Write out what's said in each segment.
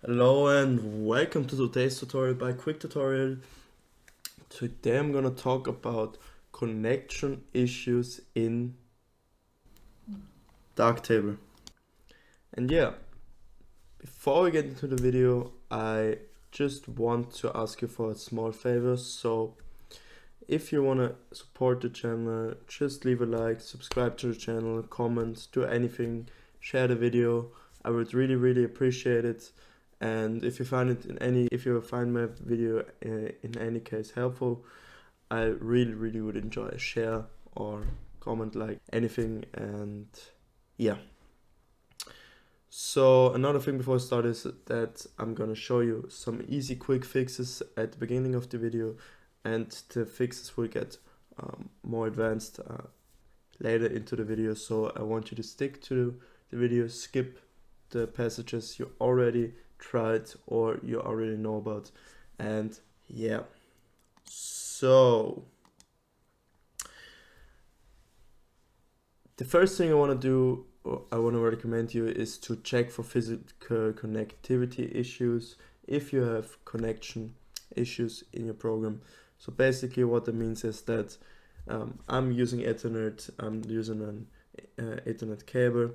Hello and welcome to today's tutorial by Quick Tutorial. Today I'm gonna talk about connection issues in Darktable. And yeah, before we get into the video, I just want to ask you for a small favor. So if you wanna support the channel, just leave a like, subscribe to the channel, comment, do anything, share the video. I would really appreciate it. And if you find my video in any case helpful, I really would enjoy a share or comment, like anything. And yeah, so another thing before I start is that I'm gonna show you some easy quick fixes at the beginning of the video, and the fixes will get more advanced later into the video. So I want you to stick to the video, skip the passages you already tried or you already know about. And yeah, so the first thing I want to do, or I want to recommend you, is to check for physical connectivity issues if you have connection issues in your program. So basically what that means is that I'm using Ethernet, I'm using an Ethernet cable.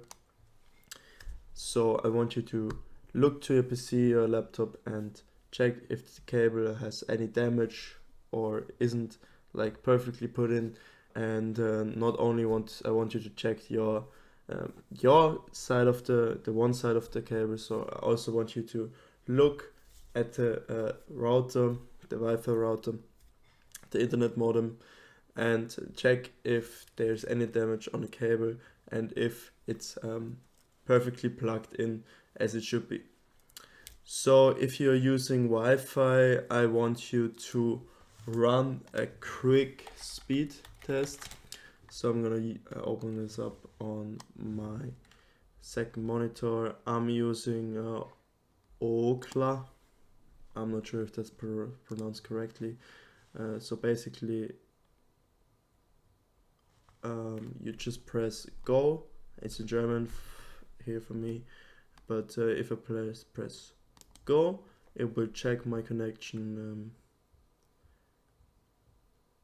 So I want you to look to your PC or laptop and check if the cable has any damage or isn't like perfectly put in. And not only I want you to check your side of the one side of the cable. So I also want you to look at the router, the Wi-Fi router, the internet modem, and check if there's any damage on the cable and if it's perfectly plugged in as it should be. So if you're using Wi-Fi, I want you to run a quick speed test. So I'm gonna open this up on my second monitor. I'm using Okla. I'm not sure if that's pronounced correctly. So basically, you just press go. It's in German here for me, but if I press go, it will check my connection,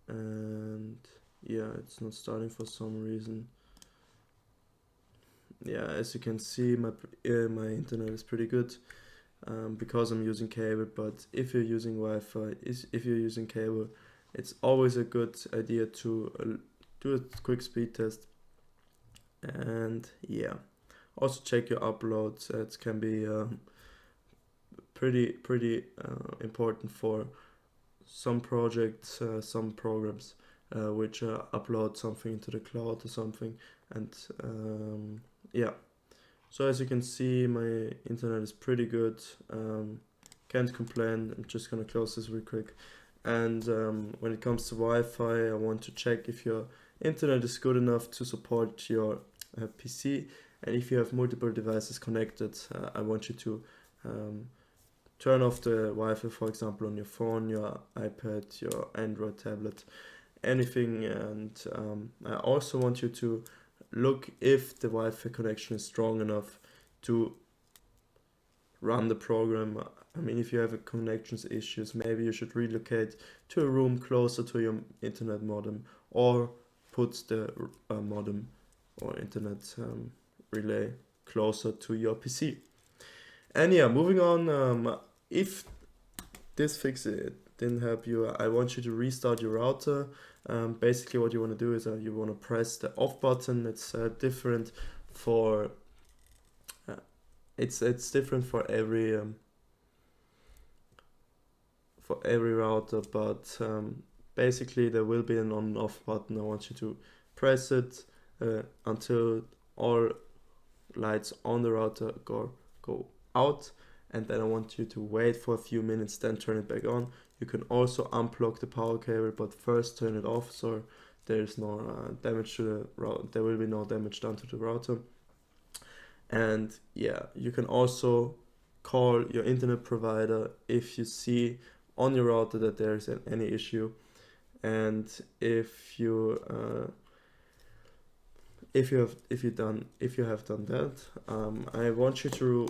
and yeah, it's not starting for some reason. Yeah, as you can see, my internet is pretty good because I'm using cable. But if you're using Wi-Fi, if you're using cable, it's always a good idea to do a quick speed test. And yeah, also check your uploads. It can be pretty important for some projects, some programs which upload something into the cloud or something. And yeah, so as you can see, my internet is pretty good. Can't complain. I'm just gonna close this real quick. And when it comes to Wi-Fi, I want to check if your internet is good enough to support your PC. And if you have multiple devices connected, I want you to turn off the Wi-Fi, for example, on your phone, your iPad, your Android tablet, anything. And I also want you to look if the Wi-Fi connection is strong enough to run the program. I mean, if you have connections issues, maybe you should relocate to a room closer to your internet modem, or put the modem or internet relay closer to your PC. And yeah, moving on, if this fix didn't help you, I want you to restart your router. Basically what you want to do is you want to press the off button. It's different for it's different for every router, but basically there will be an on and off button. I want you to press it until all lights on the router go out, and then I want you to wait for a few minutes, then turn it back on. You can also unplug the power cable, but first turn it off so there's no damage to the router. There will be no damage done to the router. And yeah, you can also call your internet provider if you see on your router that there's any issue. And if you have done that, I want you to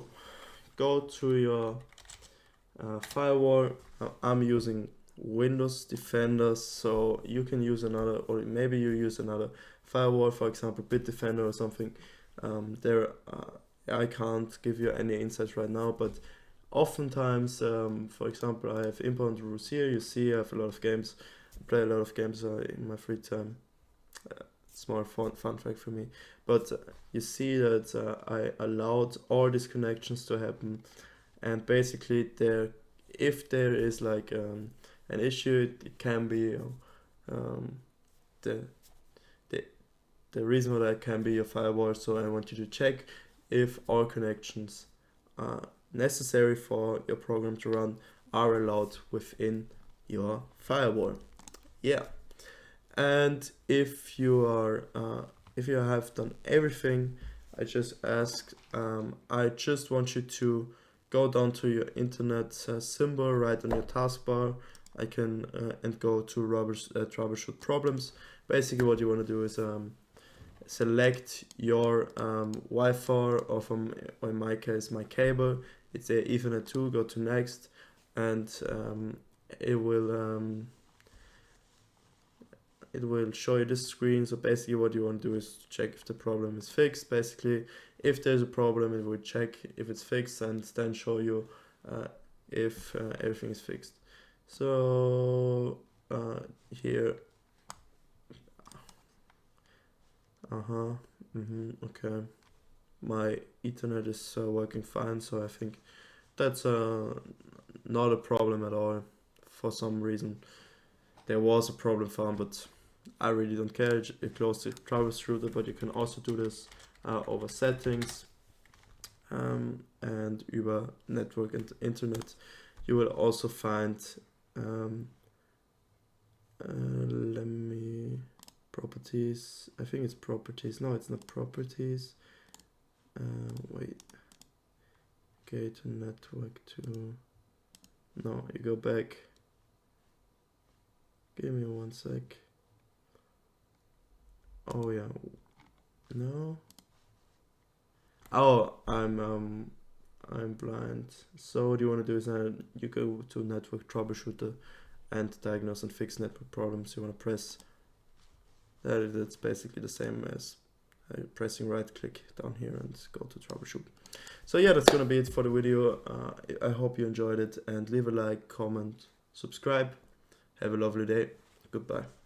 go to your firewall. I'm using Windows Defender, so you can use another, or maybe you use another firewall, for example Bitdefender or something. I can't give you any insights right now, but oftentimes, for example, I have inbound rules here. You see I have a lot of games. I play a lot of games in my free time. Small fun fact for me. But you see that I allowed all these connections to happen, and basically if there is like an issue, it can be the reason for that can be your firewall. So I want you to check if all connections necessary for your program to run are allowed within your firewall. Yeah. And if you have done everything I just asked, I just want you to go down to your internet symbol right on your taskbar. And go to troubleshoot problems. Basically, what you want to do is select your Wi-Fi, or in my case, my cable. It's a Ethernet 2. Go to next, and it will show you this screen. So basically what you want to do is check if the problem is fixed. Basically, if there's a problem, it will check if it's fixed and then show you if everything is fixed. So here, okay, my Ethernet is working fine, so I think that's not a problem at all. For some reason there was a problem found, but I really don't care. You close the troubleshooter, but you can also do this over settings and über network and internet. You will also find properties. I think it's properties. No, it's not properties. Wait. Okay, to network to. No, you go back. Give me 1 sec. Oh yeah. No. Oh, I'm blind. So what you want to do is you go to network troubleshooter and diagnose and fix network problems. You want to press that. That's basically the same as pressing right click down here and go to troubleshoot. So yeah, that's gonna be it for the video. I hope you enjoyed it, and leave a like, comment, subscribe. Have a lovely day. Goodbye.